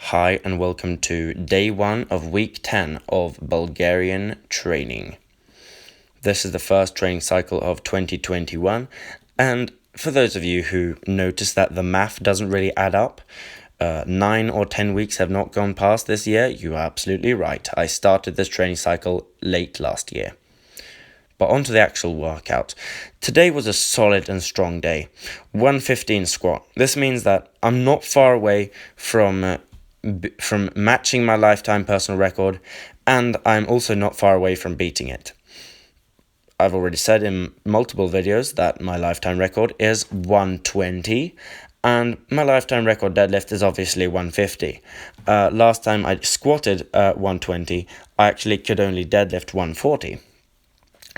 Hi and welcome to day 1 of week 10 of Bulgarian Training. This is the first training cycle of 2021, and for those of you who notice that the math doesn't really add up, 9 or 10 weeks have not gone past this year, you are absolutely right. I started this training cycle late last year. But on to the actual workout. Today was a solid and strong day. 115 squat. This means that I'm not far away from matching my lifetime personal record, and I'm also not far away from beating it. I've already said in multiple videos that my lifetime record is 120, and my lifetime record deadlift is obviously 150. Last time I squatted 120, I actually could only deadlift 140.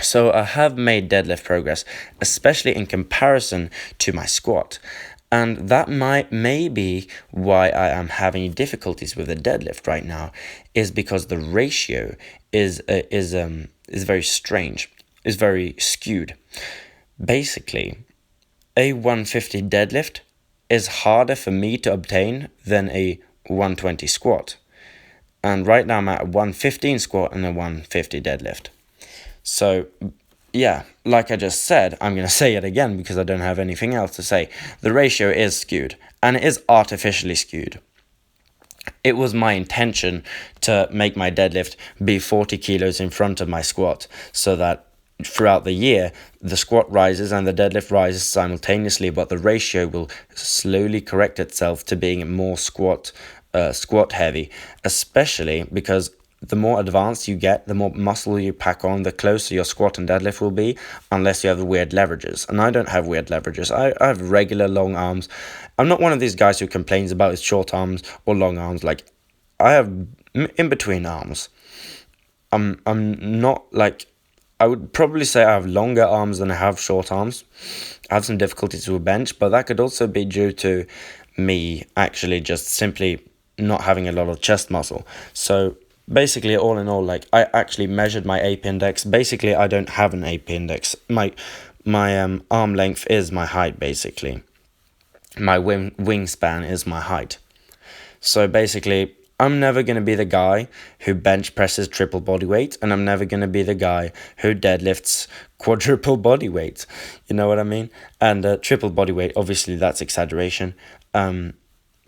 So I have made deadlift progress, especially in comparison to my squat. And that may be why I am having difficulties with the deadlift right now, is because the ratio is very strange, is very skewed. Basically, a 150 deadlift is harder for me to obtain than a 120 squat. And right now I'm at a 115 squat and a 150 deadlift. So, yeah, like I just said, I'm going to say it again because I don't have anything else to say. The ratio is skewed, and it is artificially skewed. It was my intention to make my deadlift be 40 kilos in front of my squat, so that throughout the year, the squat rises and the deadlift rises simultaneously, but the ratio will slowly correct itself to being more squat heavy, especially because the more advanced you get, the more muscle you pack on, the closer your squat and deadlift will be, unless you have weird leverages. And I don't have weird leverages. I have regular long arms. I'm not one of these guys who complains about his short arms or long arms. Like, I have in-between arms. I'm not like... I would probably say I have longer arms than I have short arms. I have some difficulties with bench, but that could also be due to me actually just simply not having a lot of chest muscle. So basically, all in all, like, I actually measured my AP index. Basically, I don't have an AP index. My arm length is my height, basically. My wingspan is my height. So basically, I'm never going to be the guy who bench presses triple body weight, and I'm never going to be the guy who deadlifts quadruple body weight. You know what I mean? And triple body weight, obviously, that's exaggeration.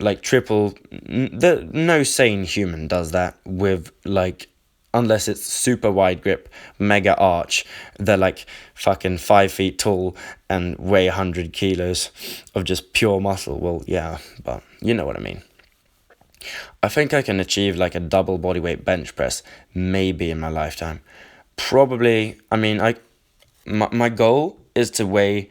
Like triple, no sane human does that with, like, unless it's super wide grip, mega arch. They're like fucking 5 feet tall and weigh 100 kilos of just pure muscle. Well, yeah, but you know what I mean. I think I can achieve like a double bodyweight bench press maybe in my lifetime. Probably, I mean, my goal is to weigh...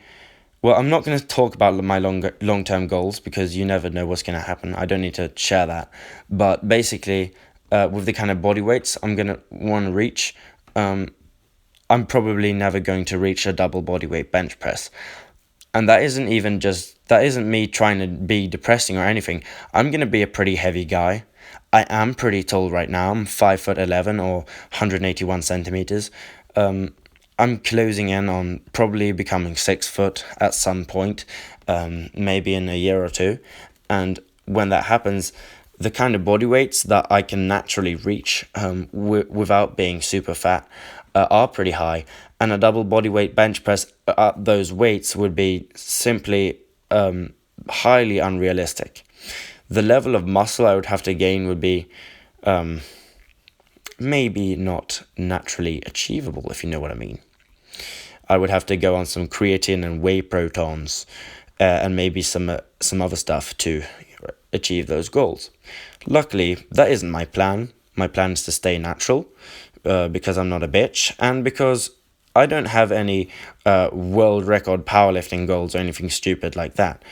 Well, I'm not going to talk about my long-term goals because you never know what's going to happen. I don't need to share that. But basically, with the kind of body weights I'm going to want to reach, I'm probably never going to reach a double bodyweight bench press. And that isn't me trying to be depressing or anything. I'm going to be a pretty heavy guy. I am pretty tall right now. I'm 5'11" or 181 centimeters. I'm closing in on probably becoming 6 foot at some point, maybe in a year or two. And when that happens, the kind of body weights that I can naturally reach without being super fat are pretty high. And a double body weight bench press at those weights would be simply highly unrealistic. The level of muscle I would have to gain would be maybe not naturally achievable, if you know what I mean. I would have to go on some creatine and whey protons and maybe some other stuff to achieve those goals. Luckily, that isn't my plan. My plan is to stay natural because I'm not a bitch, and because I don't have any world record powerlifting goals or anything stupid like that.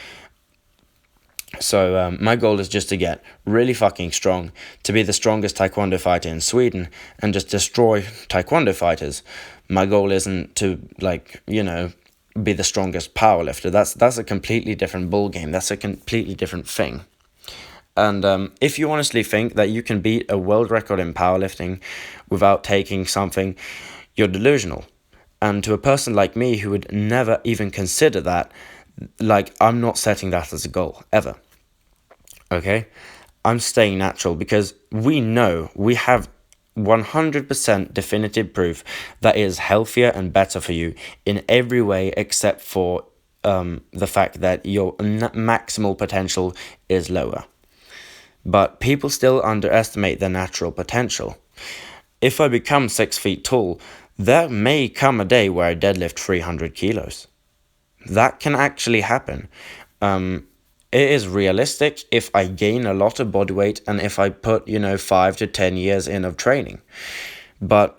So my goal is just to get really fucking strong, to be the strongest taekwondo fighter in Sweden and just destroy taekwondo fighters. My goal isn't to, like, you know, be the strongest powerlifter. That's a completely different ball game. That's a completely different thing. And if you honestly think that you can beat a world record in powerlifting without taking something, you're delusional. And to a person like me who would never even consider that, like, I'm not setting that as a goal, ever. Okay? I'm staying natural because we have 100% definitive proof that is healthier and better for you in every way except for the fact that your maximal potential is lower. But people still underestimate their natural potential. If I become 6 feet tall, there may come a day where I deadlift 300 kilos. That can actually happen. It is realistic if I gain a lot of body weight and if I put, 5 to 10 years in of training. But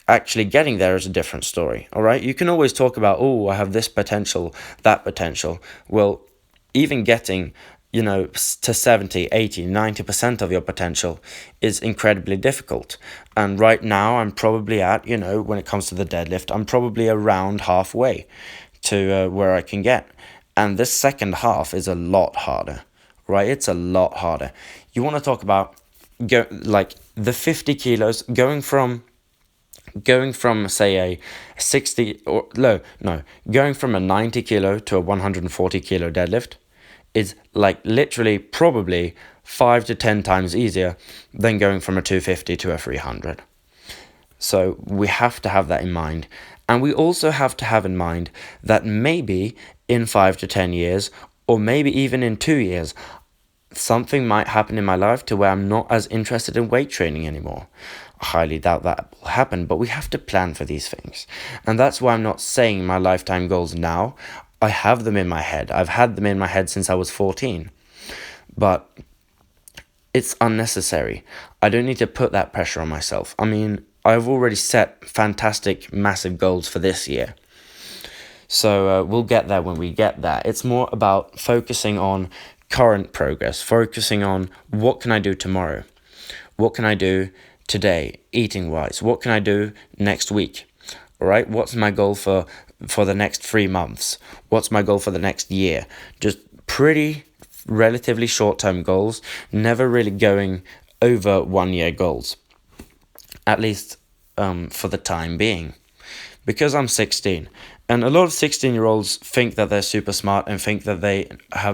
actually getting there is a different story, all right? You can always talk about, oh, I have this potential, that potential. Well, even getting, to 70, 80, 90% of your potential is incredibly difficult. And right now I'm probably at, when it comes to the deadlift, I'm probably around halfway to where I can get. And this second half is a lot harder, right? It's a lot harder. You want to talk about like the 50 kilos going from say a 60 or no, going from a 90 kilo to a 140 kilo deadlift is like literally probably 5 to 10 times easier than going from a 250 to a 300. So we have to have that in mind. And we also have to have in mind that maybe in 5 to 10 years, or maybe even in 2 years, something might happen in my life to where I'm not as interested in weight training anymore. I highly doubt that will happen, but we have to plan for these things. And that's why I'm not saying my lifetime goals now. I have them in my head. I've had them in my head since I was 14. But it's unnecessary. I don't need to put that pressure on myself. I mean, I've already set fantastic, massive goals for this year. So we'll get there when we get there. It's more about focusing on current progress, focusing on what can I do tomorrow? What can I do today, eating wise? What can I do next week? All right, what's my goal for the next 3 months? What's my goal for the next year? Just pretty relatively short-term goals, never really going over 1 year goals, at least for the time being. Because I'm 16, and a lot of 16-year-olds think that they're super smart and think that they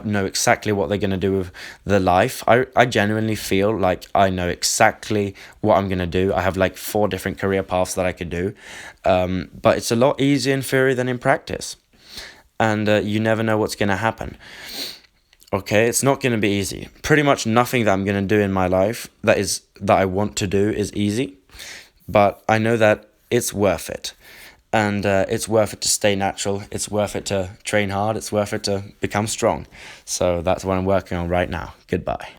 know exactly what they're going to do with their life. I genuinely feel like I know exactly what I'm going to do. I have like 4 different career paths that I could do, but it's a lot easier in theory than in practice, and you never know what's going to happen. Okay, it's not going to be easy. Pretty much nothing that I'm going to do in my life that I want to do is easy, but I know that it's worth it. And it's worth it to stay natural. It's worth it to train hard. It's worth it to become strong. So that's what I'm working on right now. Goodbye.